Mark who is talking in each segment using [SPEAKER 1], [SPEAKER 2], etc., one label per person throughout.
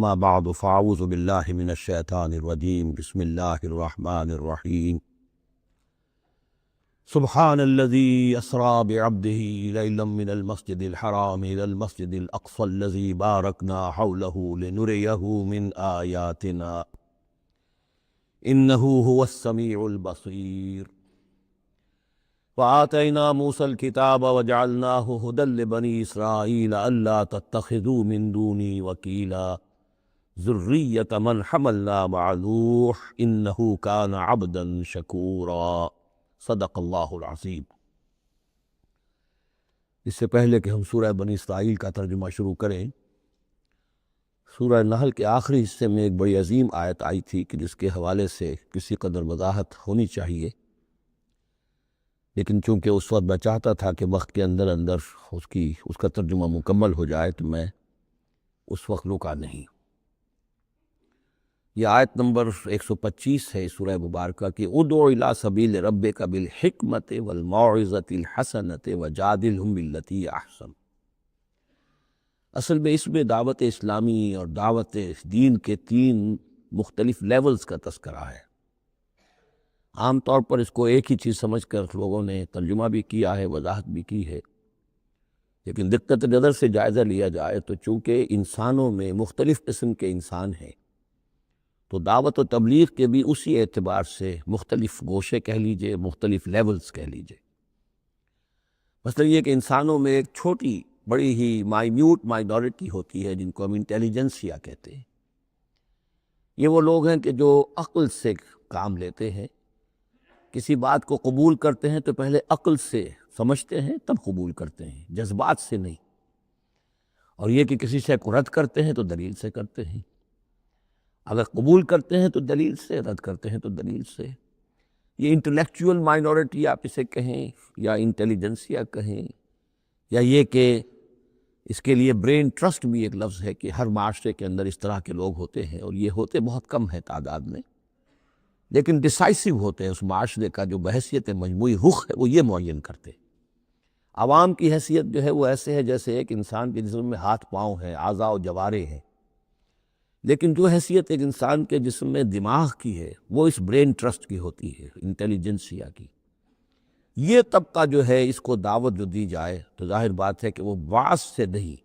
[SPEAKER 1] ما بعد فاعوذ باللہ من الشیطان الرجیم بسم اللہ الرحمن الرحیم سبحان الذی اسری بعبدہ لیلا من المسجد الحرام الى المسجد الاقصى الذی بارکنا حولہ لنریہ من آیاتنا انہ هو السمیع البصیر وآتینا موسیٰ الکتاب وجعلناہ ھدی لبنی اسرائیل الا تتخذوا من دونی وکیلا ذریۃ من حملنا مع نوح انہ کان عبدا شکورا صدق اللہ العظیم۔ اس سے پہلے کہ ہم سورہ بنی اسرائیل کا ترجمہ شروع کریں، سورہ نحل کے آخری حصے میں ایک بڑی عظیم آیت آئی تھی کہ جس کے حوالے سے کسی قدر وضاحت ہونی چاہیے، لیکن چونکہ اس وقت میں چاہتا تھا کہ وقت کے اندر اندر اس کا ترجمہ مکمل ہو جائے تو میں اس وقت رکا نہیں۔ یہ آیت نمبر 125 ہے سورہ مبارکہ کی، ادع الی سبیل ربک بالحکمۃ والموعظۃ الحسنۃ وجادلہم باللتی احسن۔ اصل میں اس میں دعوت اسلامی اور دعوت دین کے 3 مختلف لیولز کا تذکرہ ہے۔ عام طور پر اس کو ایک ہی چیز سمجھ کر لوگوں نے ترجمہ بھی کیا ہے، وضاحت بھی کی ہے، لیکن دقت نظر سے جائزہ لیا جائے تو چونکہ انسانوں میں مختلف قسم کے انسان ہیں تو دعوت و تبلیغ کے بھی اسی اعتبار سے مختلف گوشے کہہ لیجئے، مختلف لیولز کہہ لیجئے۔ مثلا یہ کہ انسانوں میں ایک چھوٹی بڑی ہی مائنیوٹ مائنورٹی ہوتی ہے جن کو ہم انٹیلیجنسیا کہتے ہیں۔ یہ وہ لوگ ہیں کہ جو عقل سے کام لیتے ہیں، کسی بات کو قبول کرتے ہیں تو پہلے عقل سے سمجھتے ہیں تب قبول کرتے ہیں، جذبات سے نہیں۔ اور یہ کہ کسی شے کو رد کرتے ہیں تو دلیل سے کرتے ہیں، اگر قبول کرتے ہیں تو دلیل سے، رد کرتے ہیں تو دلیل سے۔ یہ انٹلیکچوئل مائنورٹی آپ اسے کہیں یا انٹیلیجنسیا کہیں، یا یہ کہ اس کے لیے برین ٹرسٹ بھی ایک لفظ ہے کہ ہر معاشرے کے اندر اس طرح کے لوگ ہوتے ہیں، اور یہ ہوتے بہت کم ہیں تعداد میں، لیکن ڈیسائسو ہوتے ہیں۔ اس معاشرے کا جو بحیثیت مجموعی رخ ہے وہ یہ معین کرتے ہیں۔ عوام کی حیثیت جو ہے وہ ایسے ہے جیسے ایک انسان کے جسم میں ہاتھ پاؤں ہیں، اعضاء و جوارے ہیں، لیکن جو حیثیت ایک انسان کے جسم میں دماغ کی ہے وہ اس برین ٹرسٹ کی ہوتی ہے، انٹیلیجنسیا کی۔ یہ طبقہ جو ہے اس کو دعوت جو دی جائے تو ظاہر بات ہے کہ وہ وعظ سے نہیں،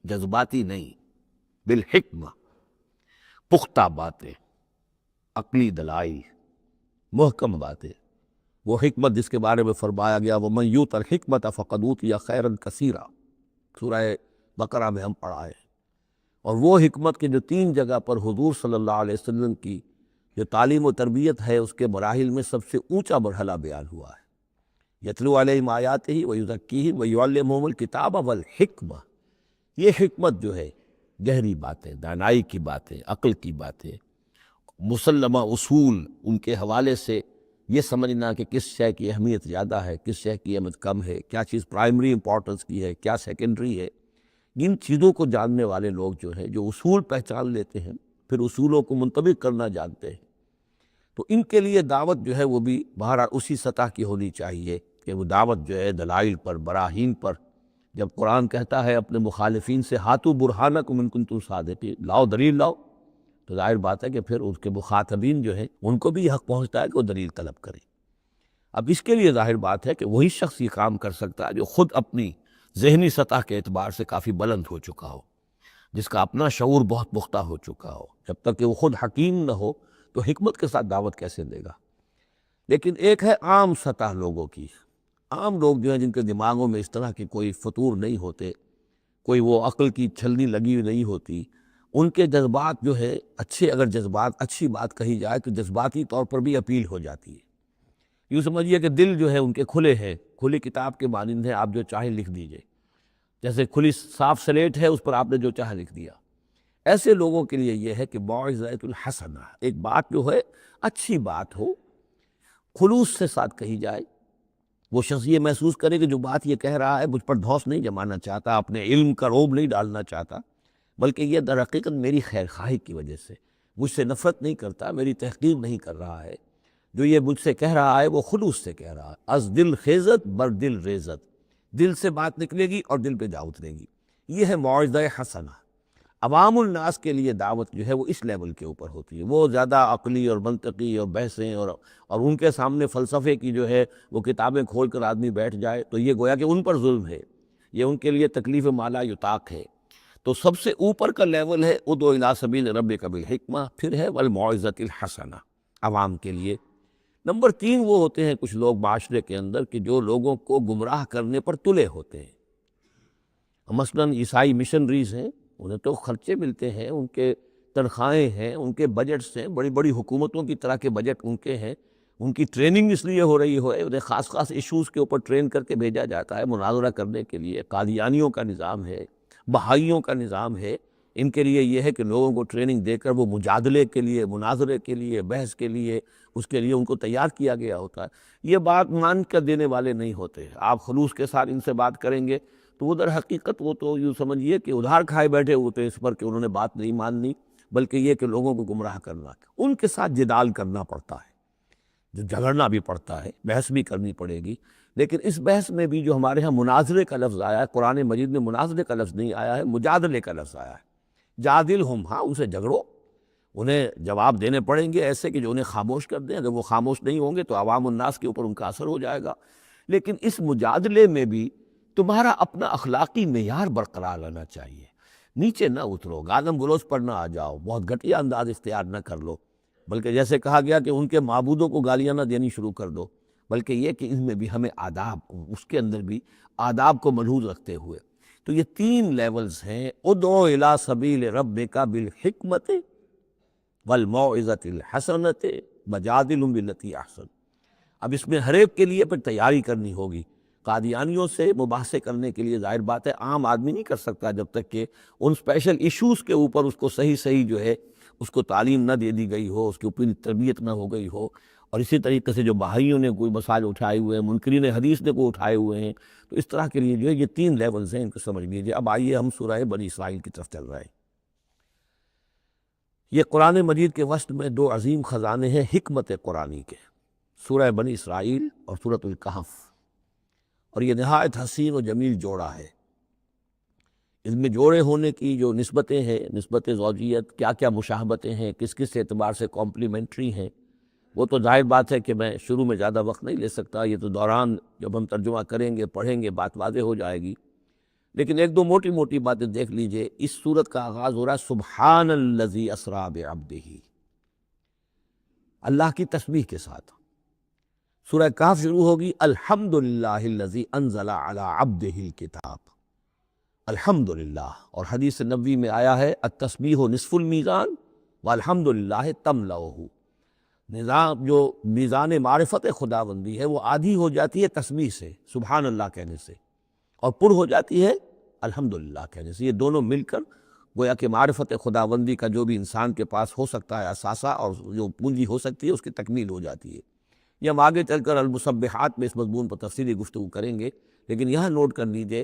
[SPEAKER 1] جذباتی نہیں، بالحکمہ، پختہ باتیں، عقلی دلائل، محکم باتیں، وہ حکمت جس کے بارے میں فرمایا گیا وَمَن یُؤْتَ الْحِکْمَةَ فَقَدْ أُوتِیَ خَیْرًا کَثِیرًا، سورہ بقرہ میں ہم پڑھا ہے۔ اور وہ حکمت کے جو 3 جگہ پر حضور صلی اللہ علیہ وسلم کی جو تعلیم و تربیت ہے اس کے مراحل میں سب سے اونچا مرحلہ بیان ہوا ہے، یتلو علیہم آیاتہ ویزکیہم ویعلمہم الکتاب والحکمہ۔ یہ حکمت جو ہے گہری باتیں، دانائی کی باتیں، عقل کی باتیں، مسلمہ اصول، ان کے حوالے سے یہ سمجھنا کہ کس شے کی اہمیت زیادہ ہے، کس شے کی اہمیت کم ہے، کیا چیز پرائمری امپورٹنس کی ہے، کیا سیکنڈری ہے۔ ان چیزوں کو جاننے والے لوگ جو ہیں، جو اصول پہچان لیتے ہیں، پھر اصولوں کو منطبق کرنا جانتے ہیں، تو ان کے لیے دعوت جو ہے وہ بھی بہرحال اسی سطح کی ہونی چاہیے کہ وہ دعوت جو ہے دلائل پر، براہین پر۔ جب قرآن کہتا ہے اپنے مخالفین سے ہاتوا برہانکم ان کنتم صادقین، لاؤ دلیل لاؤ، تو ظاہر بات ہے کہ پھر اس کے مخاطبین جو ہیں ان کو بھی یہ حق پہنچتا ہے کہ وہ دلیل طلب کریں۔ اب اس کے لیے ظاہر بات ہے کہ وہی شخص یہ کام کر سکتا ہے جو خود اپنی ذہنی سطح کے اعتبار سے کافی بلند ہو چکا ہو، جس کا اپنا شعور بہت پختہ ہو چکا ہو۔ جب تک کہ وہ خود حکیم نہ ہو تو حکمت کے ساتھ دعوت کیسے دے گا؟ لیکن ایک ہے عام سطح لوگوں کی، عام لوگ جو ہیں جن کے دماغوں میں اس طرح کے کوئی فطور نہیں ہوتے، کوئی وہ عقل کی چھلنی لگی ہوئی نہیں ہوتی، ان کے جذبات جو ہے اچھے، اگر جذبات اچھی بات کہی جائے تو جذباتی طور پر بھی اپیل ہو جاتی ہے۔ یوں سمجھیے کہ دل جو ہے ان کے کھلے ہیں، کھلی کتاب کے مانند ہے، آپ جو چاہیں لکھ دیجئے، جیسے کھلی صاف سلیٹ ہے اس پر آپ نے جو چاہے لکھ دیا۔ ایسے لوگوں کے لیے یہ ہے کہ موعظۃ الحسنہ، ایک بات جو ہے اچھی بات ہو، خلوص سے ساتھ کہی جائے، وہ شخص یہ محسوس کرے کہ جو بات یہ کہہ رہا ہے مجھ پر دھوس نہیں جمانا چاہتا، اپنے علم کا روب نہیں ڈالنا چاہتا، بلکہ یہ در حقیقت میری خیر خواہی کی وجہ سے، مجھ سے نفرت نہیں کرتا، میری تحقیر نہیں کر رہا ہے، جو یہ مجھ سے کہہ رہا ہے وہ خلوص سے کہہ رہا ہے۔ از دل خیزت بر دل ریزت، دل سے بات نکلے گی اور دل پہ جا اترے گی، یہ ہے موعظہ حسنہ۔ عوام الناس کے لیے دعوت جو ہے وہ اس لیول کے اوپر ہوتی ہے، وہ زیادہ عقلی اور منطقی اور بحثیں اور ان کے سامنے فلسفے کی جو ہے وہ کتابیں کھول کر آدمی بیٹھ جائے تو یہ گویا کہ ان پر ظلم ہے، یہ ان کے لیے تکلیف مالا یطاق ہے۔ تو سب سے اوپر کا لیول ہے ادعو الی سبیل ربک بالحکمہ، پھر ہے والموعظۃ الحسنہ عوام کے لیے۔ نمبر 3 وہ ہوتے ہیں کچھ لوگ معاشرے کے اندر کہ جو لوگوں کو گمراہ کرنے پر تلے ہوتے ہیں، مثلاً عیسائی مشنریز ہیں، انہیں تو خرچے ملتے ہیں، ان کے تنخواہیں ہیں، ان کے بجٹس ہیں، بڑی بڑی حکومتوں کی طرح کے بجٹ ان کے ہیں، ان کی ٹریننگ اس لیے ہو رہی ہے، انہیں خاص خاص ایشوز کے اوپر ٹرین کر کے بھیجا جاتا ہے مناظرہ کرنے کے لیے۔ قادیانیوں کا نظام ہے، بہائیوں کا نظام ہے، ان کے لیے یہ ہے کہ لوگوں کو ٹریننگ دے کر وہ مجادلے کے لیے، مناظرے کے لیے، بحث کے لیے، اس کے لیے ان کو تیار کیا گیا ہوتا ہے۔ یہ بات مان کر دینے والے نہیں ہوتے، آپ خلوص کے ساتھ ان سے بات کریں گے تو وہ در حقیقت وہ تو یوں سمجھیے کہ ادھار کھائے بیٹھے ہوتے ہیں اس پر کہ انہوں نے بات نہیں ماننی، بلکہ یہ کہ لوگوں کو گمراہ کرنا، ان کے ساتھ جدال کرنا پڑتا ہے، جو جھگڑنا بھی پڑتا ہے، بحث بھی کرنی پڑے گی۔ لیکن اس بحث میں بھی جو ہمارے ہاں مناظرے کا لفظ آیا ہے، قرآن مجید میں مناظرے کا لفظ نہیں آیا ہے، مجادلے کا لفظ آیا ہے۔ جادلہم، ہاں ان سے جھگڑو، انہیں جواب دینے پڑیں گے ایسے کہ جو انہیں خاموش کر دیں، اگر وہ خاموش نہیں ہوں گے تو عوام الناس کے اوپر ان کا اثر ہو جائے گا۔ لیکن اس مجادلے میں بھی تمہارا اپنا اخلاقی معیار برقرار رہنا چاہیے، نیچے نہ اترو، گالم گلوچ پر نہ آ جاؤ، بہت گھٹیا انداز اختیار نہ کر لو، بلکہ جیسے کہا گیا کہ ان کے معبودوں کو گالیاں نہ دینی شروع کر دو، بلکہ یہ کہ ان میں بھی ہمیں آداب، اس کے اندر بھی آداب کو ملحوظ رکھتے ہوئے۔ تو یہ 3 لیولز ہیں، ادعو الی سبیل ربک بالحکمۃ والموعظۃ الحسنۃ وجادلہم بالتی احسن۔ اب اس میں ہر ایک کے لیے پھر تیاری کرنی ہوگی۔ قادیانیوں سے مباحثے کرنے کے لیے ظاہر بات ہے عام آدمی نہیں کر سکتا جب تک کہ ان اسپیشل ایشوز کے اوپر اس کو صحیح جو ہے اس کو تعلیم نہ دے دی گئی ہو، اس کی اوپر تربیت نہ ہو گئی ہو۔ اور اسی طریقے سے جو بہائیوں نے کوئی مسائل اٹھائے ہوئے ہیں، منکرین حدیث نے کوئی اٹھائے ہوئے ہیں، تو اس طرح کے لیے جو ہے یہ 3 لیولز ہیں، ان کو سمجھ لیجیے۔ اب آئیے ہم سورہ بنی اسرائیل کی طرف چل رہے ہیں۔ یہ قرآن مجید کے وسط میں 2 عظیم خزانے ہیں حکمت قرآنی کے، سورہ بنی اسرائیل اور سورۃ الکہف، اور یہ نہایت حسین و جمیل جوڑا ہے۔ اس میں جوڑے ہونے کی جو نسبتیں ہیں، نسبت زوجیت، کیا کیا مشابہتیں ہیں، کس کس اعتبار سے کمپلیمنٹری ہیں، وہ تو ظاہر بات ہے کہ میں شروع میں زیادہ وقت نہیں لے سکتا، یہ تو دوران جب ہم ترجمہ کریں گے، پڑھیں گے، بات واضح ہو جائے گی۔ لیکن 1-2 موٹی موٹی باتیں دیکھ لیجئے۔ اس سورت کا آغاز ہو رہا ہے سبحان الذی اسریٰ بعبدہ، اللہ کی تسبیح کے ساتھ۔ سورہ کہف شروع ہوگی الحمدللہ الذی انزل علی عبدہ الکتاب، الحمدللہ، اور حدیث نبوی میں آیا ہے التسبیح نصف المیزان والحمدللہ تملؤہ، نظام جو میزان معرفت خداوندی ہے وہ آدھی ہو جاتی ہے تسبیح سے، سبحان اللہ کہنے سے، اور پر ہو جاتی ہے الحمدللہ کہنے سے۔ یہ دونوں مل کر گویا کہ معرفت خداوندی کا جو بھی انسان کے پاس ہو سکتا ہے اثاثہ اور جو پونجی ہو سکتی ہے اس کی تکمیل ہو جاتی ہے۔ یہ ہم آگے چل کر المسبحات میں اس مضمون پر تفصیلی گفتگو کریں گے، لیکن یہاں نوٹ کر لیجئے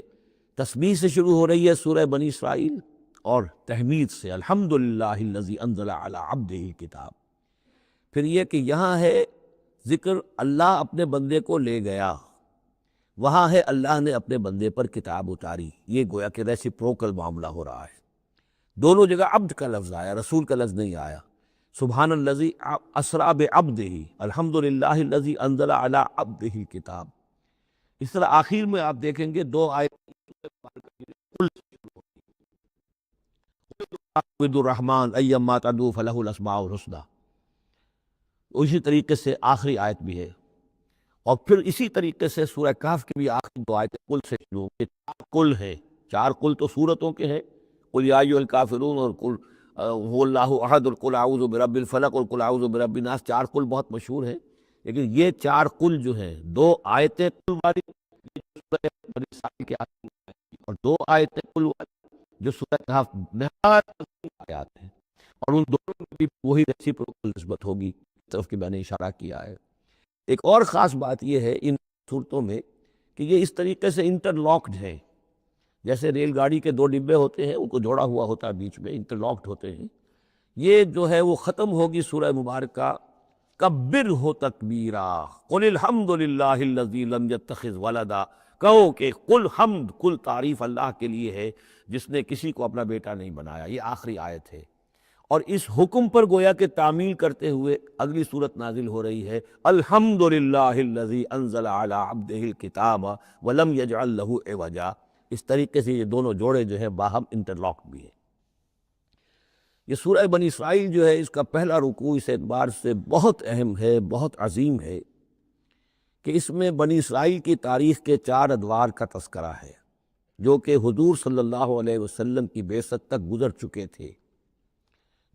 [SPEAKER 1] تسبیح سے شروع ہو رہی ہے سورہ بنی اسرائیل، اور تحمید سے الحمدللہ الذی انزل علی عبدہ الکتاب۔ پھر یہ کہ یہاں ہے ذکر اللہ اپنے بندے کو لے گیا، وہاں ہے اللہ نے اپنے بندے پر کتاب اتاری، یہ گویا کہ ریسیپروکل معاملہ ہو رہا ہے۔ دونوں جگہ عبد کا لفظ آیا، رسول کا لفظ نہیں آیا۔ سبحان الذی اسریٰ بعبدہ، الحمدللہ الذی انزل علی عبدہ الکتاب۔ اس طرح آخر میں آپ دیکھیں گے 2 آیت عبد الرحمن ایما تدعو فلہ الاسماء الحسنی، اسی طریقے سے آخری آیت بھی ہے۔ اور پھر اسی طریقے سے سورہ کہف کی بھی آخری 2 آیتیں قل سے شروع ہوتی ہیں، 4 قل ہیں، 4 قل تو سورتوں کے ہیں، قل یا ایھا الکافرون اور قل هو اللہ احد اور قل اعوذ برب الفلق اور قل اعوذ برب الناس، 4 قل بہت مشہور ہیں۔ لیکن یہ 4 قل جو ہیں، 2 آیتیں قل والی سورہ بنی اسرائیل کے آخر میں ہیں، اور 2 آیتیں قل والی جو سورہ کہف نہایت آیات ہیں، اور ان دونوں میں بھی وہی ریسیپروکل نسبت ہوگی طرف کہ میں نے اشارہ کیا ہے۔ ایک اور خاص بات یہ ہے ان صورتوں میں کہ یہ اس طریقے سے انٹر لاکڈ ہیں، جیسے ریل گاڑی کے 2 ڈبے ہوتے ہیں، ان کو جوڑا ہوا ہوتا ہے بیچ میں، انٹر لاکڈ ہوتے ہیں۔ یہ جو ہے وہ ختم ہوگی سورہ مبارکہ کبرہ تکبیرا، قل الحمدللہ الذی لم یتخذ ولدا، کہو کہ قل حمد، کل تعریف اللہ کے لیے ہے جس نے کسی کو اپنا بیٹا نہیں بنایا۔ یہ آخری آیت ہے، اور اس حکم پر گویا کہ تعمیل کرتے ہوئے اگلی صورت نازل ہو رہی ہے، الحمدللہ الذی انزل علی عبدہ الکتاب ولم یجعل لہ عوجا۔ اس طریقے سے یہ دونوں جوڑے جو ہیں باہم انٹرلاک بھی ہیں۔ یہ سورہ بنی اسرائیل جو ہے، اس کا پہلا رکوع اس اعتبار سے بہت اہم ہے، بہت عظیم ہے کہ اس میں بنی اسرائیل کی تاریخ کے 4 ادوار کا تذکرہ ہے، جو کہ حضور صلی اللہ علیہ وسلم کی بعثت تک گزر چکے تھے۔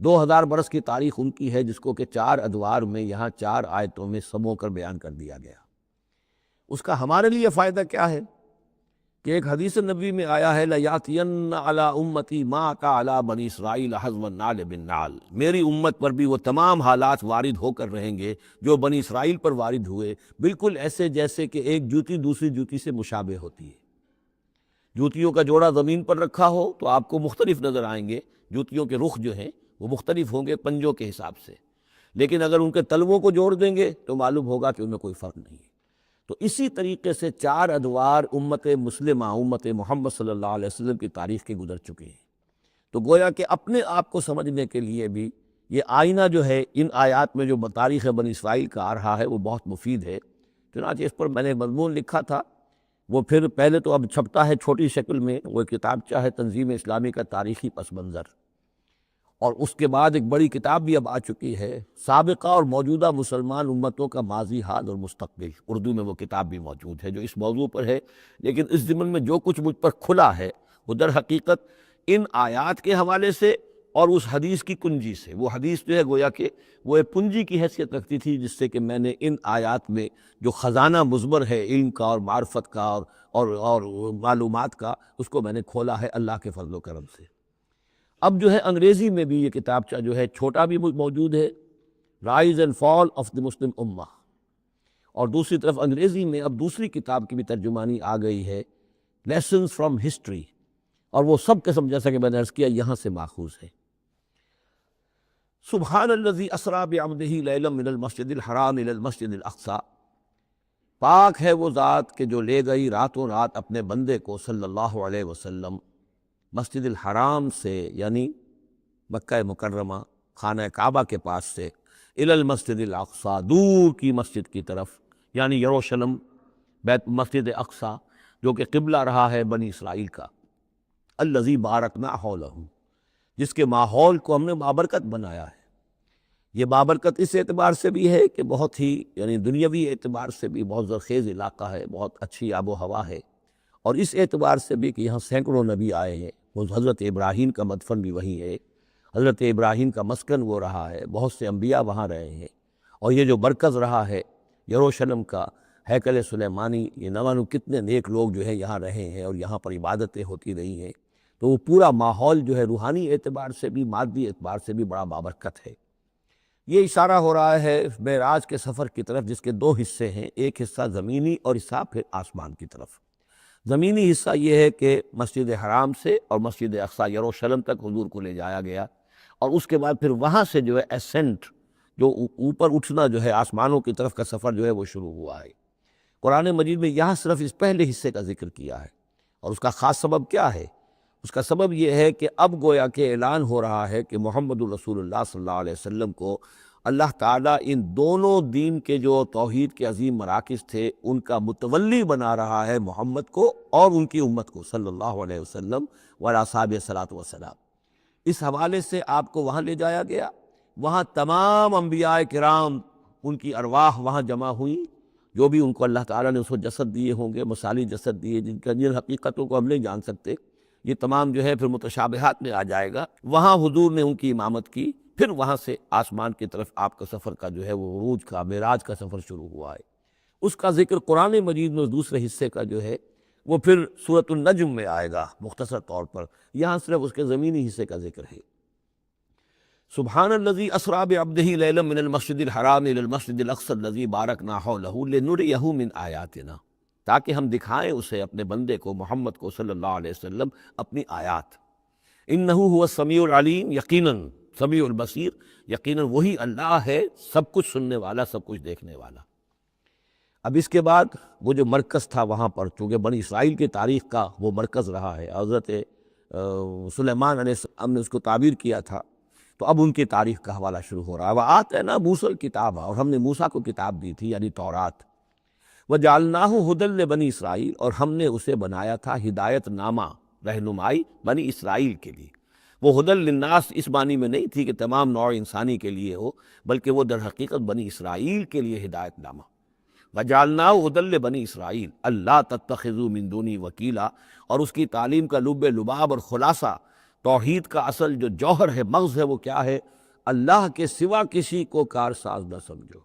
[SPEAKER 1] 2000 برس کی تاریخ ان کی ہے، جس کو کہ 4 ادوار میں یہاں 4 آیتوں میں سمو کر بیان کر دیا گیا۔ اس کا ہمارے لیے فائدہ کیا ہے کہ ایک حدیث نبوی میں آیا ہے، لَيَأْتِيَنَّ عَلَىٰ أُمَّتِي مَا أَتَىٰ عَلَىٰ بَنِي إِسْرَائِيلَ حَذْوَ النَّعْلِ بِالنَّعْلِ۔ میری امت پر بھی وہ تمام حالات وارد ہو کر رہیں گے جو بنی اسرائیل پر وارد ہوئے، بالکل ایسے جیسے کہ ایک جوتی دوسری جوتی سے مشابہ ہوتی ہے۔ جوتیوں کا جوڑا زمین پر رکھا ہو تو آپ کو مختلف نظر آئیں گے، جوتیوں کے رخ جو ہیں وہ مختلف ہوں گے پنجوں کے حساب سے، لیکن اگر ان کے تلووں کو جوڑ دیں گے تو معلوم ہوگا کہ ان میں کوئی فرق نہیں ہے۔ تو اسی طریقے سے 4 ادوار امت مسلمہ، امت محمد صلی اللہ علیہ وسلم کی تاریخ کے گزر چکے ہیں۔ تو گویا کہ اپنے آپ کو سمجھنے کے لیے بھی یہ آئینہ جو ہے، ان آیات میں جو تاریخ بنی اسرائیل کا آ رہا ہے وہ بہت مفید ہے۔ چنانچہ اس پر میں نے مضمون لکھا تھا، وہ پھر پہلے تو اب چھپتا ہے چھوٹی شکل میں، وہ کتابچہ ہے تنظیم اسلامی کا تاریخی پس منظر، اور اس کے بعد ایک بڑی کتاب بھی اب آ چکی ہے، سابقہ اور موجودہ مسلمان امتوں کا ماضی، حال اور مستقبل۔ اردو میں وہ کتاب بھی موجود ہے جو اس موضوع پر ہے، لیکن اس ضمن میں جو کچھ مجھ پر کھلا ہے وہ در حقیقت ان آیات کے حوالے سے اور اس حدیث کی کنجی سے۔ وہ حدیث جو ہے گویا کہ وہ ایک پنجی کی حیثیت رکھتی تھی، جس سے کہ میں نے ان آیات میں جو خزانہ مضمر ہے علم کا اور معرفت کا اور معلومات کا، اس کو میں نے کھولا ہے اللہ کے فضل و کرم سے۔ اب جو ہے انگریزی میں بھی یہ کتابچہ جو ہے چھوٹا بھی موجود ہے، rise and fall of the Muslim امہ، اور دوسری طرف انگریزی میں اب دوسری کتاب کی بھی ترجمانی آ گئی ہے، لیسنز فرام ہسٹری، اور وہ سب قسم جیسا کہ میں نے عرض کیا یہاں سے ماخوذ ہے۔ سبحان الذی اسریٰ بعبدہ لیلا من المسجد الحرام الی المسجد الاقصی، پاک ہے وہ ذات کہ جو لے گئی راتوں رات اپنے بندے کو صلی اللہ علیہ وسلم مسجد الحرام سے، یعنی مکہ مکرمہ خانہ کعبہ کے پاس سے، الی المسجد الاقصی، دور کی مسجد کی طرف، یعنی یروشلم، بیت مسجد اقصی جو کہ قبلہ رہا ہے بنی اسرائیل کا، الذی بارکنا حولہ، جس کے ماحول کو ہم نے بابرکت بنایا ہے۔ یہ بابرکت اس اعتبار سے بھی ہے کہ بہت ہی یعنی دنیاوی اعتبار سے بھی بہت زرخیز علاقہ ہے، بہت اچھی آب و ہوا ہے، اور اس اعتبار سے بھی کہ یہاں سینکڑوں نبی آئے ہیں، وہ حضرت ابراہیم کا مدفن بھی وہیں ہے، حضرت ابراہیم کا مسکن وہ رہا ہے، بہت سے انبیاء وہاں رہے ہیں، اور یہ جو مرکز رہا ہے یروشلم کا، ہیکل سلیمانی، یہ نوانو کتنے نیک لوگ جو ہیں یہاں رہے ہیں اور یہاں پر عبادتیں ہوتی رہی ہیں، تو وہ پورا ماحول جو ہے روحانی اعتبار سے بھی مادی اعتبار سے بھی بڑا بابرکت ہے۔ یہ اشارہ ہو رہا ہے معراج کے سفر کی طرف، جس کے 2 حصے ہیں، ایک حصہ زمینی اور حصہ پھر آسمان کی طرف۔ زمینی حصہ یہ ہے کہ مسجد حرام سے اور مسجد اقصی یروشلم تک حضور کو لے جایا گیا، اور اس کے بعد پھر وہاں سے جو ہے ایسنٹ، جو اوپر اٹھنا جو ہے آسمانوں کی طرف کا سفر جو ہے وہ شروع ہوا ہے۔ قرآن مجید میں یہاں صرف اس پہلے حصے کا ذکر کیا ہے، اور اس کا خاص سبب کیا ہے؟ اس کا سبب یہ ہے کہ اب گویا کہ اعلان ہو رہا ہے کہ محمد الرسول اللہ صلی اللہ علیہ وسلم کو اللہ تعالیٰ ان دونوں دین کے جو توحید کے عظیم مراکز تھے ان کا متولی بنا رہا ہے، محمد کو اور ان کی امت کو صلی اللہ علیہ وسلم وعلی اصحابہ الصلاۃ والسلام۔ اس حوالے سے آپ کو وہاں لے جایا گیا، وہاں تمام انبیاء کرام ان کی ارواح وہاں جمع ہوئیں، جو بھی ان کو اللہ تعالیٰ نے اس کو جسد دیے ہوں گے، مثالی جسد دیے جن حقیقتوں کو ہم نہیں جان سکتے، یہ تمام جو ہے پھر متشابہات میں آ جائے گا۔ وہاں حضور نے ان کی امامت کی، پھر وہاں سے آسمان کی طرف آپ کا سفر کا جو ہے وہ عروج کا، معراج کا سفر شروع ہوا ہے۔ اس کا ذکر قرآن مجید میں دوسرے حصے کا جو ہے وہ پھر سورۃ النجم میں آئے گا مختصر طور پر، یہاں صرف اس کے زمینی حصے کا ذکر ہے۔ سبحان الذی اسریٰ بعبدہ لیلا من المسجد الحرام الی المسجد الاقصی الذی بارکنا حولہ لنریہ من آیاتنا، تاکہ ہم دکھائیں اسے اپنے بندے کو محمد کو صلی اللہ علیہ وسلم اپنی آیات۔ انہ هو السمیع العلیم، یقیناً سمیع البصیر، یقیناً وہی اللہ ہے سب کچھ سننے والا، سب کچھ دیکھنے والا۔ اب اس کے بعد وہ جو مرکز تھا وہاں پر، چونکہ بنی اسرائیل کی تاریخ کا وہ مرکز رہا ہے، حضرت سلیمان علیہ السلام نے اس کو تعبیر کیا تھا، تو اب ان کی تاریخ کا حوالہ شروع ہو رہا ہے۔ وَآتَيْنَا مُوسَى الْكِتَابَ، اور ہم نے موسیٰ کو کتاب دی تھی یعنی تورات۔ وَجَعَلْنَاهُ هُدًى لِبَنِي اسرائیل، اور ہم نے اسے بنایا تھا ہدایت نامہ، رہنمائی بنی اسرائیل کے لیے۔ وہ ہدی للناس اس معنی میں نہیں تھی کہ تمام نوع انسانی کے لیے ہو، بلکہ وہ در حقیقت بنی اسرائیل کے لیے ہدایت نامہ۔ وَجَعَلْنَاهُ هُدًى لِبَنِي اسرائیل اللہ تتخذوا من دونی وکیلا، اور اس کی تعلیم کا لب لباب اور خلاصہ، توحید کا اصل جو جوہر ہے، مغز ہے، وہ کیا ہے؟ اللہ کے سوا کسی کو کارساز نہ سمجھو،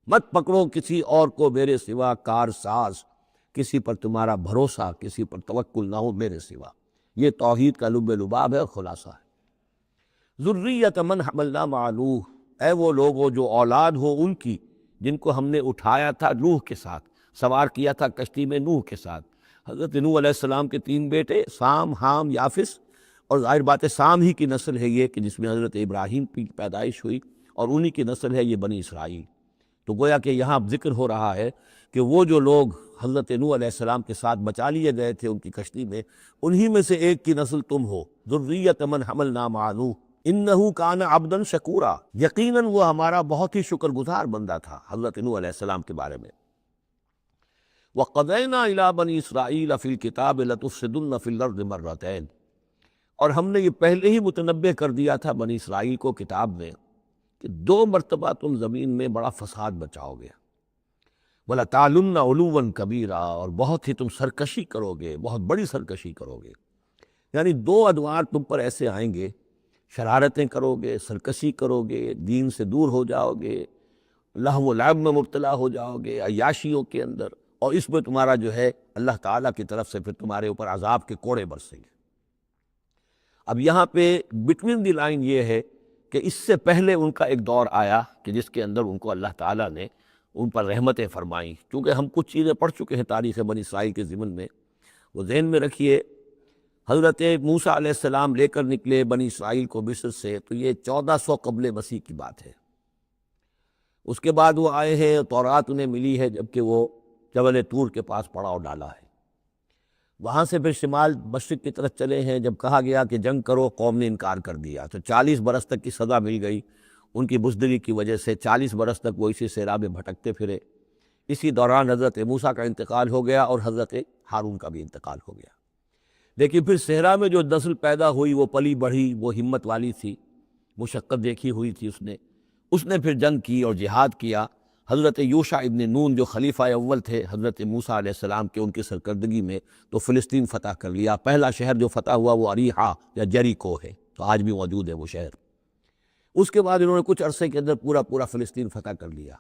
[SPEAKER 1] مت پکڑو کسی اور کو میرے سوا کارساز، کسی پر تمہارا بھروسہ، کسی پر توکل نہ ہو میرے سوا۔ یہ توحید کا لب لباب ہے اور خلاصہ ہے۔ ذریۃ من حملنا مع نوح، اے وہ لوگوں جو اولاد ہو ان کی جن کو ہم نے اٹھایا تھا نوح کے ساتھ، سوار کیا تھا کشتی میں نوح کے ساتھ۔ حضرت نوح علیہ السلام کے 3 بیٹے، سام، حام، یافس، اور ظاہر بات ہے سام ہی کی نسل ہے یہ کہ جس میں حضرت ابراہیم کی پیدائش ہوئی، اور انہی کی نسل ہے یہ بنی اسرائیل۔ تو گویا کہ یہاں ذکر ہو رہا ہے کہ وہ جو لوگ حضرت نوح علیہ السلام کے ساتھ بچا لیے گئے تھے ان کی کشتی میں، انہی میں سے ایک کی نسل تم ہو۔ ذریۃ من حملنا مع نوح انہ کان عبدا شکورا، یقیناً وہ ہمارا بہت ہی شکر گزار بندہ تھا حضرت نوح علیہ السلام کے بارے میں۔ وَقَضَيْنَا إِلَىٰ بَنِي إِسْرَائِيلَ فِي الْكِتَابِ لَتُفْسِدُنَّ فِي الْأَرْضِ مَرَّتَيْنِ، اور ہم نے یہ پہلے ہی متنبع کر دیا تھا بنی اسرائیل کو کتاب میں کہ 2 مرتبہ تم زمین میں بڑا فساد بچاؤ گے۔ وَلَتَعْلُنَّ عُلُوًّا كَبِيرًا، اور بہت ہی تم سرکشی کرو گے، بہت بڑی سرکشی کرو گے۔ یعنی 2 ادوار تم پر ایسے آئیں گے، شرارتیں کرو گے، سرکشی کرو گے، دین سے دور ہو جاؤ گے، لہو و لعب میں مبتلا ہو جاؤ گے، عیاشیوں کے اندر، اور اس میں تمہارا جو ہے اللہ تعالیٰ کی طرف سے پھر تمہارے اوپر عذاب کے کوڑے برسیں گے۔ اب یہاں پہ بٹوین دی لائن یہ ہے کہ اس سے پہلے ان کا ایک دور آیا کہ جس کے اندر ان کو اللہ تعالیٰ نے ان پر رحمتیں فرمائیں۔ چونکہ ہم کچھ چیزیں پڑھ چکے ہیں تاریخ بنی اسرائیل کے ضمن میں، وہ ذہن میں رکھیے۔ حضرت موسیٰ علیہ السلام لے کر نکلے بنی اسرائیل کو مصر سے، تو یہ 1400 قبل مسیح کی بات ہے۔ اس کے بعد وہ آئے ہیں، تورات انہیں ملی ہے جبکہ وہ جبل طور کے پاس پڑاؤ ڈالا ہے۔ وہاں سے پھر شمال مشرق کی طرف چلے ہیں، جب کہا گیا کہ جنگ کرو قوم نے انکار کر دیا، تو 40 برس تک کی سزا مل گئی ان کی بزدلی کی وجہ سے۔ 40 برس تک وہ اسی صحرا میں بھٹکتے پھرے۔ اسی دوران حضرت موسیٰ کا انتقال ہو گیا اور حضرت ہارون کا بھی انتقال ہو گیا۔ لیکن پھر صحرا میں جو نسل پیدا ہوئی وہ پلی بڑھی، وہ ہمت والی تھی، مشقت دیکھی ہوئی تھی اس نے پھر جنگ کی اور جہاد کیا۔ حضرت یوشع ابن نون جو خلیفہ اول تھے حضرت موسیٰ علیہ السلام کے، ان کی سرکردگی میں تو فلسطین فتح کر لیا۔ پہلا شہر جو فتح ہوا وہ اریحا یا جریکو ہے، تو آج بھی موجود ہے وہ شہر۔ اس کے بعد انہوں نے کچھ عرصے کے اندر پورا فلسطین فتح کر لیا،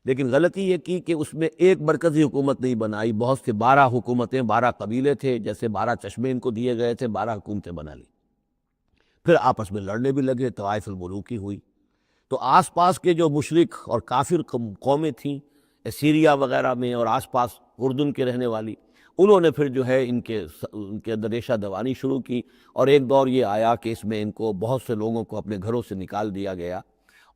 [SPEAKER 1] لیکن غلطی یہ کی کہ اس میں ایک مرکزی حکومت نہیں بنائی، بہت سے 12 حکومتیں، 12 قبیلے تھے، جیسے 12 چشمے ان کو دیے گئے تھے، 12 حکومتیں بنا لی۔ پھر آپس میں لڑنے بھی لگے، طوائف الملوکی ہوئی۔ تو آس پاس کے جو مشرک اور کافر قومیں تھیں سیریا وغیرہ میں اور آس پاس اردن کے رہنے والی، انہوں نے پھر جو ہے ان کے اندر ریشہ دوانی شروع کی، اور ایک دور یہ آیا کہ اس میں ان کو بہت سے لوگوں کو اپنے گھروں سے نکال دیا گیا،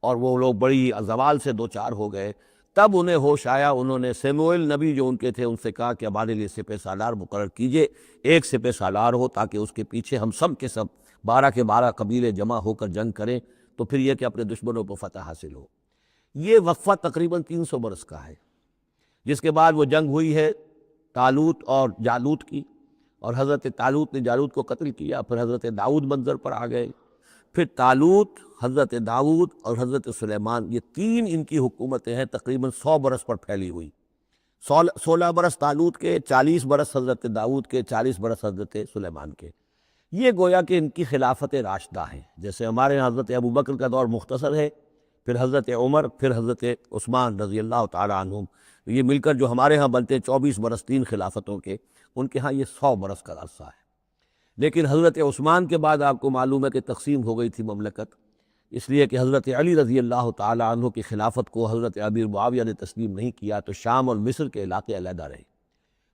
[SPEAKER 1] اور وہ لوگ بڑی زوال سے دوچار ہو گئے۔ تب انہیں ہوش آیا، انہوں نے سیموئیل نبی جو ان کے تھے ان سے کہا کہ ہمارے لیے سپہ سالار مقرر کیجئے، ایک سپہ سالار ہو تاکہ اس کے پیچھے ہم سب کے سب 12 کے 12 قبیلے جمع ہو کر جنگ کریں، تو پھر یہ کہ اپنے دشمنوں پر فتح حاصل ہو۔ یہ وقفہ تقریباً 300 برس کا ہے، جس کے بعد وہ جنگ ہوئی ہے طالوت اور جالوت کی، اور حضرت طالوت نے جالوت کو قتل کیا۔ پھر حضرت داؤد منظر پر آ گئے، پھر طالوت، حضرت داؤد اور حضرت سلیمان، یہ 3 ان کی حکومتیں ہیں تقریباً 100 برس پر پھیلی ہوئی۔ 16 برس طالوت کے، 40 برس حضرت داؤد کے، 40 برس حضرت سلیمان کے۔ یہ گویا کہ ان کی خلافت راشدہ ہیں۔ جیسے ہمارے یہاں حضرت ابوبکر کا دور مختصر ہے، پھر حضرت عمر، پھر حضرت عثمان رضی اللہ تعالیٰ عنہم، یہ مل کر جو ہمارے ہاں بنتے 24 برس 3 خلافتوں کے، ان کے ہاں یہ 100 برس کا عرصہ ہے۔ لیکن حضرت عثمان کے بعد آپ کو معلوم ہے کہ تقسیم ہو گئی تھی مملکت، اس لیے کہ حضرت علی رضی اللہ تعالیٰ عنہ کی خلافت کو حضرت امیر معاویہ نے تسلیم نہیں کیا، تو شام اور مصر کے علاقے علیحدہ رہے۔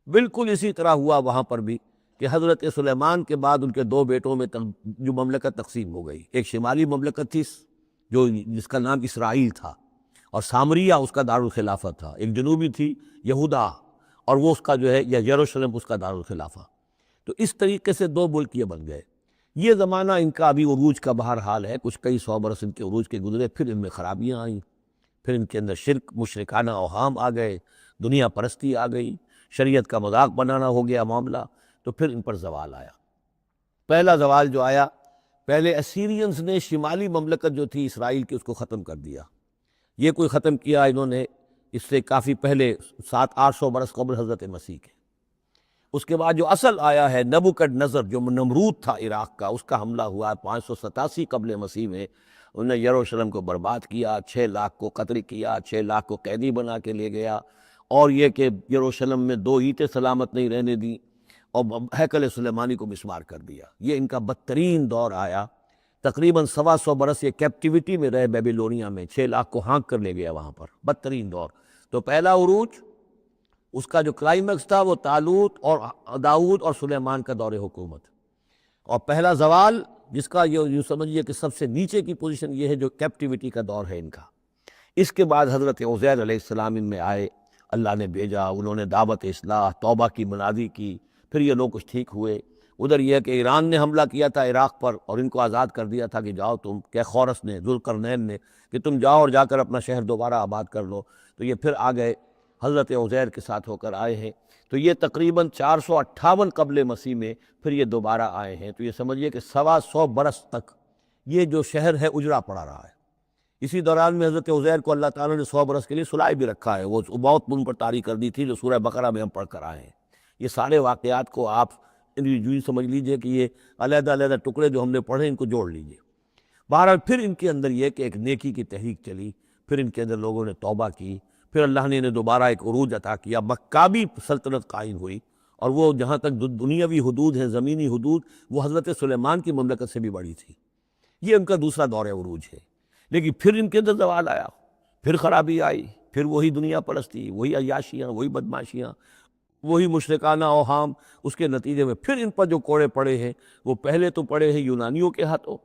[SPEAKER 1] بالکل اسی طرح ہوا وہاں پر بھی کہ حضرت سلیمان کے بعد ان کے 2 بیٹوں میں جو مملکت تقسیم ہو گئی، ایک شمالی مملکت تھی جس کا نام اسرائیل تھا، اور سامریہ اس کا دارالخلافہ تھا، ایک جنوبی تھی یہودا، اور وہ اس کا جو ہے یا یروشلم اس کا دارالخلافہ۔ تو اس طریقے سے 2 ملک یہ بن گئے۔ یہ زمانہ ان کا ابھی عروج کا بہرحال ہے، کچھ کئی سو برس ان کے عروج کے گزرے، پھر ان میں خرابیاں آئیں، پھر ان کے اندر شرک، مشرکانہ اوہام آ گئے، دنیا پرستی آ گئی، شریعت کا مذاق بنانا ہو گیا معاملہ، تو پھر ان پر زوال آیا۔ پہلا زوال جو آیا، پہلے اسیرینز نے شمالی مملکت جو تھی اسرائیل کی، اس کو ختم کر دیا۔ یہ کوئی ختم کیا انہوں نے اس سے کافی پہلے 700-800 برس قبل حضرت مسیح کے۔ اس کے بعد جو اصل آیا ہے نبوکڈ نظر، جو نمرود تھا عراق کا، اس کا حملہ ہوا 587 قبل مسیح میں۔ انہوں نے یروشلم کو برباد کیا، 6 لاکھ کو قتل کیا، 6 لاکھ کو قیدی بنا کے لے گیا، اور یہ کہ یروشلم میں 2 اینٹیں سلامت نہیں رہنے دیں، اور ہیکل سلیمانی کو مسمار کر دیا۔ یہ ان کا بدترین دور آیا۔ تقریباً 125 برس یہ کیپٹیوٹی میں رہے بیبیلونیا میں، 6 لاکھ کو ہانک کر لے گیا وہاں پر، بدترین دور۔ تو پہلا عروج، اس کا جو کلائمیکس تھا وہ طالوت اور داؤد اور سلیمان کا دور حکومت، اور پہلا زوال جس کا یوں سمجھیے کہ سب سے نیچے کی پوزیشن یہ ہے جو کیپٹیوٹی کا دور ہے ان کا۔ اس کے بعد حضرت عزیر علیہ السلام ان میں آئے، اللہ نے بھیجا، انہوں نے دعوت اصلاح توبہ کی منادی کی، پھر یہ لوگ کچھ ٹھیک ہوئے۔ ادھر یہ کہ ایران نے حملہ کیا تھا عراق پر، اور ان کو آزاد کر دیا تھا کہ جاؤ تم، کہ خورس نے، ذوالقرنین نے، کہ تم جاؤ اور جا کر اپنا شہر دوبارہ آباد کر لو۔ تو یہ پھر آ گئے، حضرت عزیر کے ساتھ ہو کر آئے ہیں۔ تو یہ تقریباً 458 قبل مسیح میں پھر یہ دوبارہ آئے ہیں۔ تو یہ سمجھیے کہ 125 برس تک یہ جو شہر ہے اجڑا پڑا رہا ہے۔ اسی دوران میں حضرت عزیر کو اللہ تعالیٰ نے 100 برس کے لیے سلائے بھی رکھا ہے، وہ موت ان پر طاری کر دی تھی، جو سورہ بقرہ میں ہم پڑھ کر آئے ہیں۔ یہ سارے واقعات کو آپ یوں سمجھ لیجئے کہ یہ علیحدہ علیحدہ ٹکڑے جو ہم نے پڑھے ان کو جوڑ لیجئے۔ بہرحال پھر ان کے اندر یہ کہ ایک نیکی کی تحریک چلی، پھر ان کے اندر لوگوں نے توبہ کی، پھر اللہ نے انہیں دوبارہ ایک عروج عطا کیا، مکابی سلطنت قائم ہوئی، اور وہ جہاں تک دنیاوی حدود ہیں، زمینی حدود، وہ حضرت سلیمان کی مملکت سے بھی بڑی تھی۔ یہ ان کا دوسرا دور عروج ہے۔ لیکن پھر ان کے اندر زوال آیا، پھر خرابی آئی، پھر وہی دنیا پرستی، وہی عیاشیاں، وہی بدماشیاں، وہی مشرکانہ اوہام۔ اس کے نتیجے میں پھر ان پر جو کوڑے پڑے ہیں، وہ پہلے تو پڑے ہیں یونانیوں کے ہاتھوں،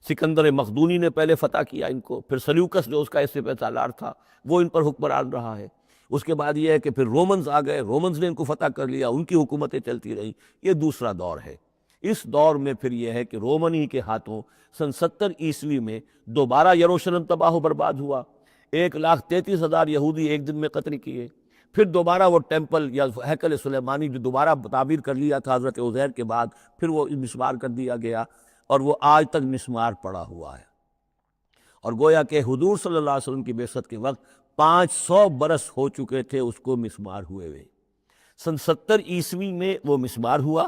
[SPEAKER 1] سکندر مقدونی نے پہلے فتح کیا ان کو، پھر سلیوکس جو اس کا اس سے سالار تھا وہ ان پر حکمران رہا ہے۔ اس کے بعد یہ ہے کہ پھر رومنز آ گئے، رومنز نے ان کو فتح کر لیا، ان کی حکومتیں چلتی رہیں۔ یہ دوسرا دور ہے۔ اس دور میں پھر یہ ہے کہ رومن ہی کے ہاتھوں سن 70 عیسوی میں دوبارہ یروشلم تباہ و برباد ہوا، 1,33,000 یہودی ایک دن میں قتل کیے۔ پھر دوبارہ وہ ٹیمپل یا ہیکل سلیمانی جو دوبارہ تعبیر کر لیا تھا حضرت عزیر کے بعد، پھر وہ مسمار کر دیا گیا، اور وہ آج تک مسمار پڑا ہوا ہے۔ اور گویا کہ حضور صلی اللہ علیہ وسلم کی بعثت کے وقت 500 برس ہو چکے تھے اس کو مسمار ہوئے ہوئے۔ سن 70 عیسوی میں وہ مسمار ہوا،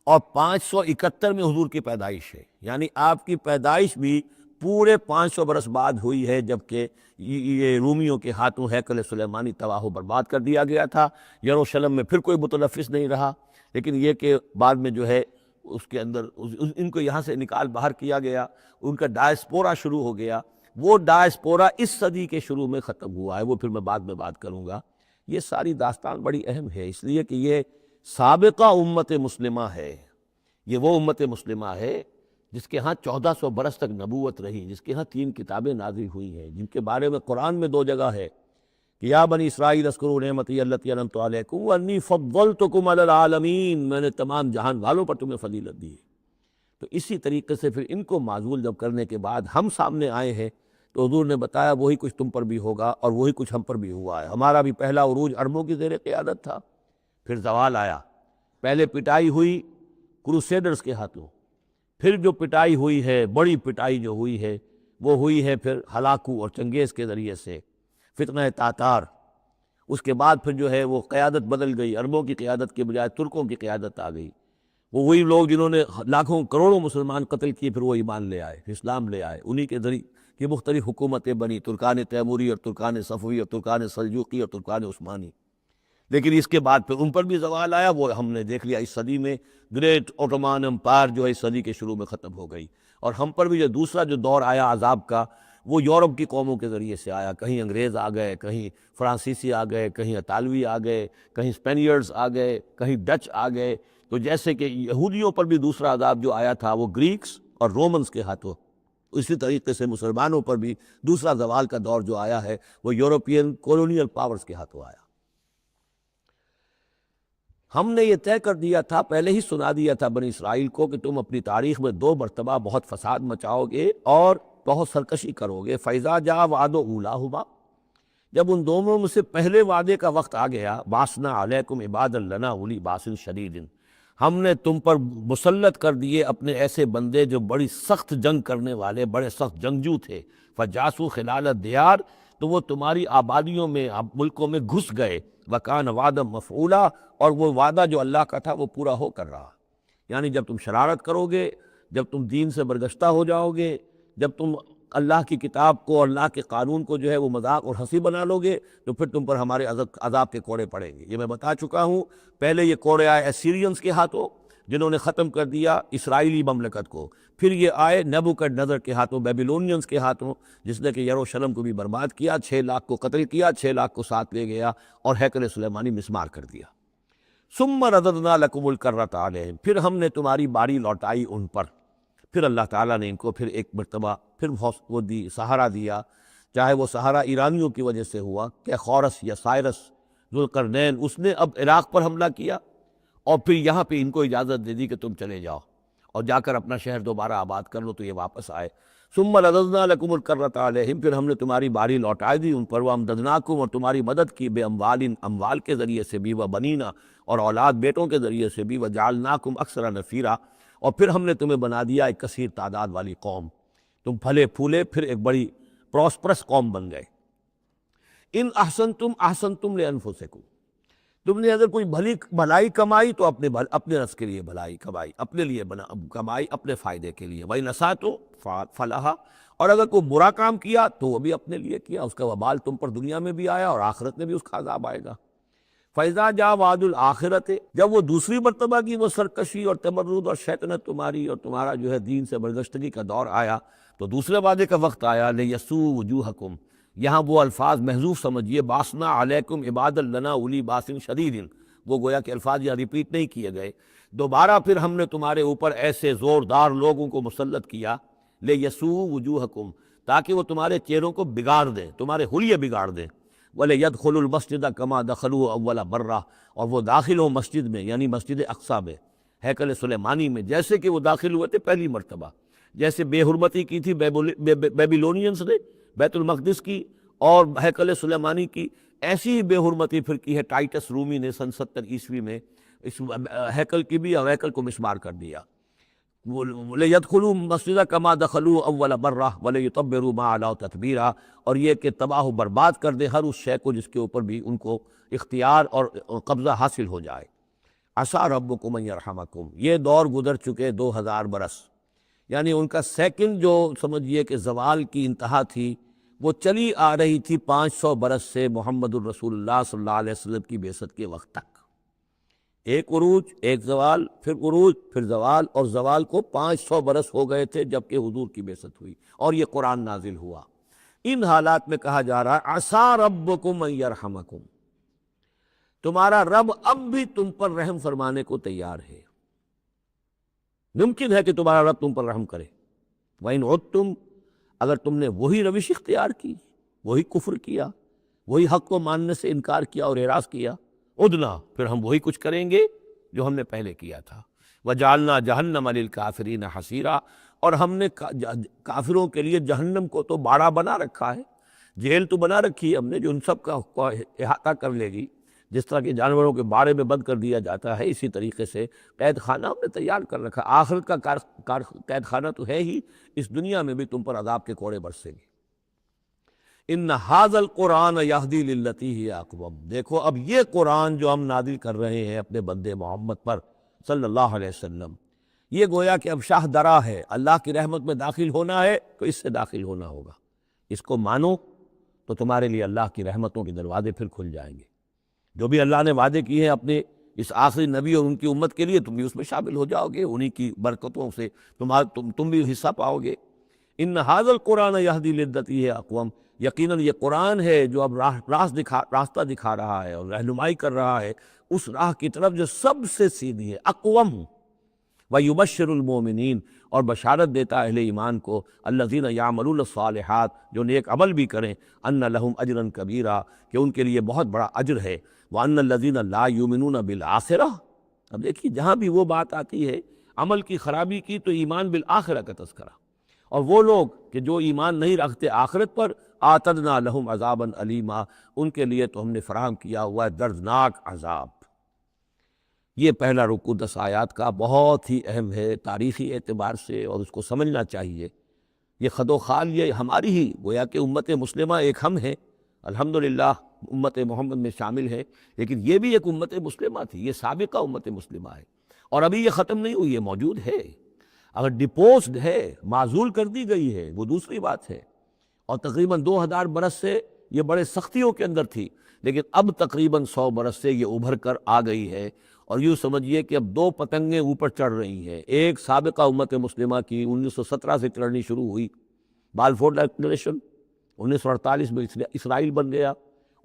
[SPEAKER 1] اور 571 میں حضور کی پیدائش ہے، یعنی آپ کی پیدائش بھی پورے 500 برس بعد ہوئی ہے، جبکہ یہ رومیوں کے ہاتھوں ہیکل سلیمانی تباہ و برباد کر دیا گیا تھا۔ یروشلم میں پھر کوئی متنفس نہیں رہا، لیکن یہ کہ بعد میں جو ہے اس کے اندر ان کو یہاں سے نکال باہر کیا گیا، ان کا ڈائسپورا شروع ہو گیا۔ وہ ڈائسپورا اس صدی کے شروع میں ختم ہوا ہے، وہ پھر میں بعد میں بات کروں گا۔ یہ ساری داستان بڑی اہم ہے، اس لیے کہ یہ سابقہ امت مسلمہ ہے۔ یہ وہ امت مسلمہ ہے جس کے ہاں 1400 برس تک نبوت رہی، جس کے ہاں 3 کتابیں نازل ہوئی ہیں، جن کے بارے میں قرآن میں 2 جگہ ہے کہ یا بنی اسرائیل اذکروا نعمتی التی انعمت علیکم وانی فضلتکم علی العالمین، میں نے تمام جہان والوں پر تمہیں فضیلت دی ہے۔ تو اسی طریقے سے پھر ان کو معزول جب کرنے کے بعد ہم سامنے آئے ہیں، تو حضور نے بتایا وہی کچھ تم پر بھی ہوگا اور وہی کچھ ہم پر بھی ہوا ہے۔ ہمارا بھی پہلا عروج عربوں کی زیر قیادت تھا، پھر زوال آیا۔ پہلے پٹائی ہوئی کروسیڈرز کے ہاتھوں، پھر جو پٹائی ہوئی ہے، بڑی پٹائی جو ہوئی ہے، وہ ہوئی ہے پھر ہلاکو اور چنگیز کے ذریعے سے، فتنہ تاتار۔ اس کے بعد پھر جو ہے وہ قیادت بدل گئی، عربوں کی قیادت کے بجائے ترکوں کی قیادت آ گئی۔ وہ وہی لوگ جنہوں نے لاکھوں کروڑوں مسلمان قتل کیے، پھر وہ ایمان لے آئے، اسلام لے آئے، انہی کے ذریعے کی مختلف حکومتیں بنی، ترکان تیموری اور ترکان صفوی اور ترکان سلجوقی اور ترکان عثمانی۔ لیکن اس کے بعد پھر ان پر بھی زوال آیا، وہ ہم نے دیکھ لیا اس صدی میں، گریٹ اوٹومان امپائر جو ہے اس صدی کے شروع میں ختم ہو گئی۔ اور ہم پر بھی جو دوسرا جو دور آیا عذاب کا، وہ یورپ کی قوموں کے ذریعے سے آیا۔ کہیں انگریز آ گئے، کہیں فرانسیسی آ گئے، کہیں اطالوی آ گئے، کہیں اسپینیئرز آ گئے، کہیں ڈچ آ گئے۔ تو جیسے کہ یہودیوں پر بھی دوسرا عذاب جو آیا تھا وہ گریکس اور رومنز کے ہاتھوں، اسی طریقے سے مسلمانوں پر بھی دوسرا زوال کا دور جو آیا ہے وہ یورپین کولونیل پاورز کے ہاتھوں آیا۔ ہم نے یہ طے کر دیا تھا، پہلے ہی سنا دیا تھا بنی اسرائیل کو کہ تم اپنی تاریخ میں 2 مرتبہ بہت فساد مچاؤ گے اور بہت سرکشی کرو گے۔ فَإِذَا جَاءَ وَعْدُ أُولَاهُمَا، جب ان دونوں میں سے پہلے وعدے کا وقت آ گیا، بَعَثْنَا عَلَيْكُمْ عِبَادًا لَنَا أُولِي بَأْسٍ شَدِيدٍ، ہم نے تم پر مسلط کر دیے اپنے ایسے بندے جو بڑی سخت جنگ کرنے والے، بڑے سخت جنگجو تھے۔ فَجَاسُوا خِلَالَ الدِّيَارِ، تو وہ تمہاری آبادیوں میں، ملکوں میں گھس گئے۔ وَكَانَ وَعْدًا مَفْعُولًا، اور وہ وعدہ جو اللہ کا تھا وہ پورا ہو کر رہا۔ یعنی جب تم شرارت کرو گے، جب تم دین سے برگشتہ ہو جاؤ گے، جب تم اللہ کی کتاب کو اور اللہ کے قانون کو جو ہے وہ مذاق اور ہنسی بنا لو گے، تو پھر تم پر ہمارے عذاب کے کوڑے پڑیں گے۔ یہ میں بتا چکا ہوں، پہلے یہ کوڑے آئے ایسیرینز کے ہاتھوں جنہوں نے ختم کر دیا اسرائیلی مملکت کو، پھر یہ آئے نیبوکڈنیزر کے ہاتھوں، بیبیلونینز کے ہاتھوں، جس نے کہ یروشلم کو بھی برباد کیا، 6 لاکھ کو قتل کیا، 6 لاکھ کو ساتھ لے گیا اور ہیکل سلیمانی مسمار کر دیا۔ ثم رددنا لکم الکرۃ علیہم، پھر ہم نے تمہاری باری لوٹائی ان پر۔ پھر اللہ تعالیٰ نے ان کو پھر ایک مرتبہ پھر وہ دی سہارا دیا، چاہے وہ سہارا ایرانیوں کی وجہ سے ہوا کہ خورس یا سائرس ذوالقرنین، اس نے اب عراق پر حملہ کیا اور پھر یہاں پہ ان کو اجازت دے دی کہ تم چلے جاؤ اور جا کر اپنا شہر دوبارہ آباد کر لو، تو یہ واپس آئے۔ ثم رددنا لکم الکرۃ علیہم، پھر ہم نے تمہاری باری لوٹا دی ان پر، وامددناکم، اور تمہاری مدد کی، باموال، اموال کے ذریعے سے بھی، وبنینا، اور اولاد بیٹوں کے ذریعے سے بھی، وجعلناکم اکثر نفیرا، اور پھر ہم نے تمہیں بنا دیا ایک کثیر تعداد والی قوم، تم پھلے پھولے پھر ایک بڑی پراسپرس قوم بن گئے۔ ان احسنتم احسنتم لانفسکم، تم نے اگر کوئی بھلائی کمائی تو اپنے نفس کے لیے بھلائی کمائی، اپنے لیے کمائی، اپنے فائدے کے لیے۔ وَإِنْ أَسَأْتُمْ فَلَهَا، اور اگر کوئی برا کام کیا تو وہ بھی اپنے لیے کیا، اس کا وبال تم پر دنیا میں بھی آیا اور آخرت میں بھی اس کا عذاب آئے گا۔ فَإِذَا جَاءَ وَعْدُ الْآخِرَةِ، جب وہ دوسری مرتبہ کی وہ سرکشی اور تمرد اور شیطنت تمہاری اور تمہارا جو ہے دین سے برگشتگی کا دور آیا، تو دوسرے وعدے کا وقت آیا، لِيَسُوءُ وُجُوهَكُمْ، یہاں وہ الفاظ محذوف سمجھیے، بَعَثْنَا عَلَيْكُمْ عِبَادًا لَنَا أُولِي بَأْسٍ شَدِيدٍ، وہ گویا کہ الفاظ یہاں ریپیٹ نہیں کیے گئے۔ دوبارہ پھر ہم نے تمہارے اوپر ایسے زوردار لوگوں کو مسلط کیا، لِيَسُوءُ وُجُوهَكُمْ، تاکہ وہ تمہارے چہروں کو بگاڑ دیں، تمہارے حلیے بگاڑ دیں۔ وَلِيَدْخُلُوا الْمَسْجِدَ كَمَا دَخَلُوهُ أَوَّلَ مَرَّةٍ، اور وہ داخل ہوں مسجد میں، یعنی مسجد اقصیٰ میں، ہیکل سلیمانی میں، جیسے کہ وہ داخل ہوئے تھے پہلی مرتبہ۔ جیسے بے حرمتی کی تھی بیبیلونینز نے بیت المقدس کی اور ہیکل سلیمانی کی، ایسی ہی بے حرمتی پھر کی ہے ٹائٹس رومی نے سن 70 عیسوی میں اس ہیکل کی بھی، اور ہیکل کو مسمار کر دیا۔ وَلِيَدْخُلُوا الْمَسْجِدَ كَمَا دَخَلُوهُ أَوَّلَ مَرَّةٍ وَلِيُتَبِّرُوا مَا عَلَوْا تَتْبِيرًا، اور یہ کہ تباہ و برباد کر دیں ہر اس شے کو جس کے اوپر بھی ان کو اختیار اور قبضہ حاصل ہو جائے۔ عَسَىٰ رَبُّكُمْ أَن يَرْحَمَكُمْ، یہ دور گزر چکے 2000 برس، یعنی ان کا سیکنڈ جو سمجھیے کہ زوال کی انتہا تھی وہ چلی آ رہی تھی 500 برس سے محمد الرسول اللہ صلی اللہ علیہ وسلم کی بعثت کے وقت تک۔ ایک عروج، ایک زوال، پھر عروج، پھر زوال، اور زوال کو 500 برس ہو گئے تھے جب کہ حضور کی بعثت ہوئی اور یہ قرآن نازل ہوا۔ ان حالات میں کہا جا رہا ہے عسیٰ ربکم ان یرحمکم، تمہارا رب اب بھی تم پر رحم فرمانے کو تیار ہے، ممکن ہے کہ تمہارا رب تم پر رحم کرے۔ وَإِنْ عُدْتُمْ، اگر تم نے وہی روش اختیار کی، وہی کفر کیا، وہی حق کو ماننے سے انکار کیا اور اعراض کیا، عدنا، پھر ہم وہی کچھ کریں گے جو ہم نے پہلے کیا تھا۔ وَجَعَلْنَا جَهَنَّمَ لِلْكَافِرِينَ حَصِيرًا، اور ہم نے کافروں کے لیے جہنم کو تو باڑا بنا رکھا ہے، جیل تو بنا رکھی ہے ہم نے جو ان سب کا احاطہ کر لے گی۔ جس طرح کہ جانوروں کے باڑے میں بند کر دیا جاتا ہے، اسی طریقے سے قید خانہ ہم نے تیار کر رکھا۔ آخرت کا قید خانہ تو ہے ہی، اس دنیا میں بھی تم پر عذاب کے کوڑے برسیں گے۔ ان ھذا القرآن یہدی للتی ہی اقوم، دیکھو اب یہ قرآن جو ہم نازل کر رہے ہیں اپنے بندے محمد پر صلی اللہ علیہ وسلم، یہ گویا کہ اب شاہ درا ہے، اللہ کی رحمت میں داخل ہونا ہے تو اس سے داخل ہونا ہوگا، اس کو مانو تو تمہارے لیے اللہ کی رحمتوں کے دروازے پھر کھل جائیں گے۔ جو بھی اللہ نے وعدے کیے ہیں اپنے اس آخری نبی اور ان کی امت کے لیے، تم بھی اس میں شامل ہو جاؤ گے، انہی کی برکتوں سے تم بھی حصہ پاؤ گے۔ ان ھذا القرآن یہدی للتی ہے اقوم، یقیناً یہ قرآن ہے جو اب راستہ دکھا رہا ہے اور رہنمائی کر رہا ہے اس راہ کی طرف جو سب سے سیدھی ہے۔ اقوم، وَيُبَشِّرُ الْمُؤْمِنِينَ، اور بشارت دیتا اہل ایمان کو، الذین یعملون الصالحات، جو نیک عمل بھی کریں، ان لہم اجرا کبیرا، کہ ان کے لیے بہت بڑا اجر ہے، وان الذین لا یؤمنون بالآخرہ۔ اب دیکھیے جہاں بھی وہ بات آتی ہے عمل کی خرابی کی تو ایمان بالآخرہ کا تذکرہ، اور وہ لوگ کہ جو ایمان نہیں رکھتے آخرت پر، اعتدنا لہم عذابا علیما، ان کے لیے تو ہم نے فراہم کیا ہوا ہے دردناک عذاب۔ یہ پہلا رکوع 10 آیات کا بہت ہی اہم ہے تاریخی اعتبار سے، اور اس کو سمجھنا چاہیے۔ یہ خد و خال یہ ہماری ہی گویا کہ امت مسلمہ ایک ہم ہیں، الحمدللہ امت محمد میں شامل ہے، لیکن یہ بھی ایک امت مسلمہ تھی، یہ سابقہ امت مسلمہ ہے، اور ابھی یہ ختم نہیں ہوئی، یہ موجود ہے۔ اگر ڈپوزڈ ہے، معزول کر دی گئی ہے، وہ دوسری بات ہے، اور تقریباً 2000 برس سے یہ بڑے سختیوں کے اندر تھی، لیکن اب تقریباً 100 برس سے یہ ابھر کر آ گئی ہے، اور یوں سمجھیے کہ اب 2 پتنگیں اوپر چڑھ رہی ہیں۔ ایک سابقہ امت مسلمہ کی 1917 سے چڑھنی شروع ہوئی، بالفور ڈکلریشن، 1948 میں اسرائیل بن گیا،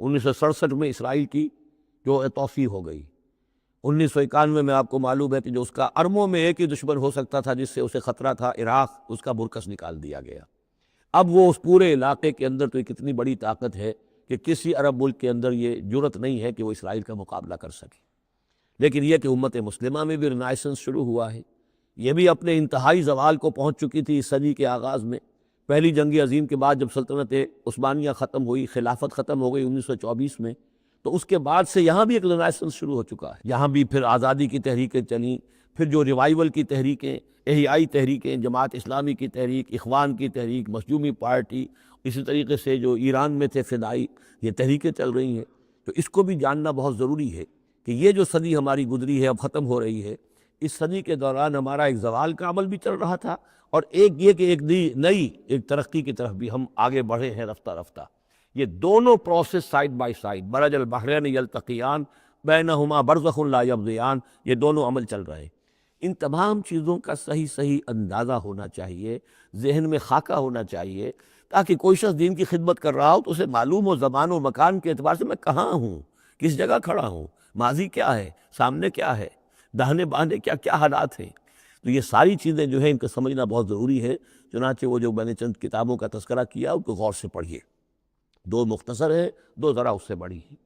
[SPEAKER 1] 1967 میں اسرائیل کی جو توسیع ہو گئی، 1991 میں آپ کو معلوم ہے کہ جو اس کا اربوں میں ایک ہی دشمن ہو سکتا تھا جس سے اسے خطرہ تھا، عراق، اس کا برکس نکال دیا گیا۔ اب وہ اس پورے علاقے کے اندر تو ایک اتنی بڑی طاقت ہے کہ کسی عرب ملک کے اندر یہ جرت نہیں ہے کہ وہ اسرائیل کا مقابلہ کر سکے۔ لیکن یہ کہ امت مسلمہ میں بھی رنائسنس شروع ہوا ہے، یہ بھی اپنے انتہائی زوال کو پہنچ چکی تھی اس صدی کے آغاز میں۔ پہلی جنگ عظیم کے بعد جب سلطنت عثمانیہ ختم ہوئی، خلافت ختم ہو گئی 1924 میں، تو اس کے بعد سے یہاں بھی ایک رنائسنس شروع ہو چکا ہے۔ یہاں بھی پھر آزادی کی تحریکیں چلیں، پھر جو ریوائیول کی تحریکیں، احیائی تحریکیں، جماعت اسلامی کی تحریک، اخوان کی تحریک، مظلومی پارٹی، اسی طریقے سے جو ایران میں تھے فدائی، یہ تحریکیں چل رہی ہیں۔ تو اس کو بھی جاننا بہت ضروری ہے کہ یہ جو صدی ہماری گزری ہے، اب ختم ہو رہی ہے، اس صدی کے دوران ہمارا ایک زوال کا عمل بھی چل رہا تھا، اور ایک یہ کہ ایک نئی ایک ترقی کی طرف بھی ہم آگے بڑھے ہیں رفتہ رفتہ۔ یہ دونوں پروسیس سائڈ بائی سائڈ، مرج البحرین یلتقیان بینہما برزخ لا یبغیان، یہ دونوں عمل چل رہے ہیں۔ ان تمام چیزوں کا صحیح اندازہ ہونا چاہیے، ذہن میں خاکہ ہونا چاہیے، تاکہ کوئی شخص دین کی خدمت کر رہا ہو تو اسے معلوم ہو زمان و مکان کے اعتبار سے میں کہاں ہوں، کس جگہ کھڑا ہوں، ماضی کیا ہے، سامنے کیا ہے، داہنے بائیں کیا حالات ہیں۔ تو یہ ساری چیزیں جو ہیں ان کو سمجھنا بہت ضروری ہے۔ چنانچہ وہ جو میں نے چند کتابوں کا تذکرہ کیا ان کو غور سے پڑھیے، 2 مختصر ہے، 2 ذرا اس سے بڑی ہیں۔